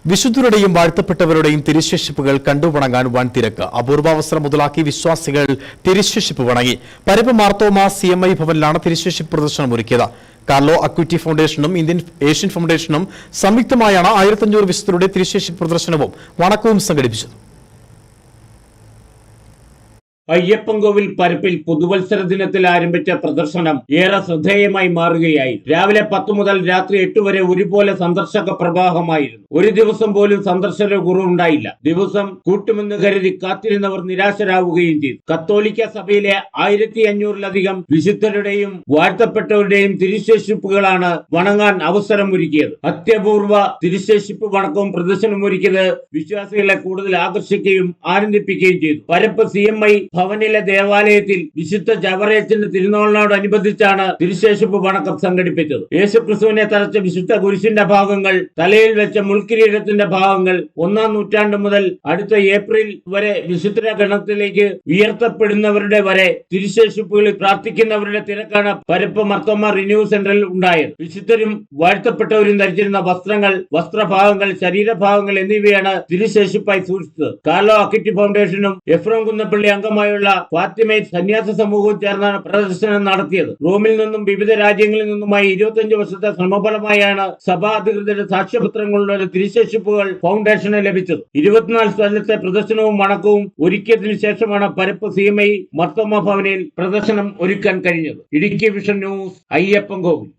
വിശുദ്ധരുടെയും വാഴ്ത്തപ്പെട്ടവരുടെയും തിരുശേഷിപ്പുകൾ കണ്ടുവണങ്ങാൻ വൻ തിരക്ക്. അപൂർവാവസരം മുതലാക്കി വിശ്വാസികൾ തിരുശേഷിപ്പ് വണങ്ങി. പരപ്പ് മാർത്തോമ CMI ഭവനിലാണ് തിരുശേഷിപ്പ് പ്രദർശനം ഒരുക്കിയത്. കാർലോ അക്വിറ്റി ഫൗണ്ടേഷനും ഇന്ത്യൻ ഏഷ്യൻ ഫൗണ്ടേഷനും സംയുക്തമായാണ് 1500 വിശുദ്ധരുടെ തിരുശേഷിപ്പ് പ്രദർശനവും വണക്കവും സംഘടിപ്പിച്ചത്. അയ്യപ്പൻകോവിൽ പരപ്പിൽ പുതുവത്സര ദിനത്തിൽ ആരംഭിച്ച പ്രദർശനം ഏറെ ശ്രദ്ധേയമായി മാറുകയായി. രാവിലെ 10 മുതൽ രാത്രി 8 വരെ ഒരുപോലെ സന്ദർശക പ്രവാഹമായിരുന്നു. ഒരു ദിവസം പോലും സന്ദർശന കുറവുണ്ടായില്ല. ദിവസം കൂട്ടുമെന്ന് കരുതി കാത്തിരുന്നവർ നിരാശരാവുകയും ചെയ്തു. കത്തോലിക്ക സഭയിലെ 1500-ലധികം വിശുദ്ധരുടെയും വാഴ്ത്തപ്പെട്ടവരുടെയും തിരുശേഷിപ്പുകളാണ് വണങ്ങാൻ അവസരം ഒരുക്കിയത്. അത്യപൂർവ തിരുശേഷിപ്പ് വണക്കവും പ്രദർശനം ഒരുക്കിയത് വിശ്വാസികളെ കൂടുതൽ ആകർഷിക്കുകയും ആനന്ദിപ്പിക്കുകയും ചെയ്തു. പരപ്പ് CMI ഭവനിലെ ദേവാലയത്തിൽ വിശുദ്ധ ജവറേച്ചിന്റെ തിരുനാളിനോടനുബന്ധിച്ചാണ് തിരുശേഷിപ്പ് വണക്കം സംഘടിപ്പിച്ചത്. യേശുക്രിസ്തുവിനെ തറച്ച വിശുദ്ധ കുരിശിന്റെ ഭാഗങ്ങൾ, തലയിൽ വെച്ച മുൾക്കിരീടത്തിന്റെ ഭാഗങ്ങൾ 1-ാം നൂറ്റാണ്ട് മുതൽ അടുത്ത ഏപ്രിൽ വരെ വിശുദ്ധ ഗണത്തിലേക്ക് ഉയർത്തപ്പെടുന്നവരുടെ വരെ തിരുശേഷിപ്പുകളിൽ പ്രാർത്ഥിക്കുന്നവരുടെ തിരക്കാണ് പരപ്പ് മാർത്തോമ റിന്യൂ സെന്ററിൽ ഉണ്ടായത്. വിശുദ്ധരും വാഴ്ത്തപ്പെട്ടവരും ധരിച്ചിരുന്ന വസ്ത്രങ്ങൾ, വസ്ത്രഭാഗങ്ങൾ, ശരീരഭാഗങ്ങൾ എന്നിവയാണ് തിരുശേഷിപ്പായി സൂക്ഷിച്ചത്. കാർലോ അക്വിറ്റി ഫൗണ്ടേഷനും എഫ്രോം കുന്നപ്പള്ളി അംഗമായ ഫാത്തിമൈറ്റ് സന്യാസ സമൂഹവും ചേർന്നാണ് പ്രദർശനം നടത്തിയത്. റോമിൽ നിന്നും വിവിധ രാജ്യങ്ങളിൽ നിന്നുമായി 25 വർഷത്തെ ശ്രമഫലമായാണ് സഭാ അധികൃതരുടെ സാക്ഷ്യപത്രങ്ങളുടെ തിരുശേഷിപ്പുകൾ ഫൗണ്ടേഷന് ലഭിച്ചത്. 24 സ്ഥലത്തെ പ്രദർശനവും വണക്കവും ഒരുക്കിയതിനു ശേഷമാണ് പരപ്പ് CMI മാർത്തോമ ഭവനിൽ പ്രദർശനം ഒരുക്കാൻ കഴിഞ്ഞത്. Idukki Vision News, Ayyappancoil.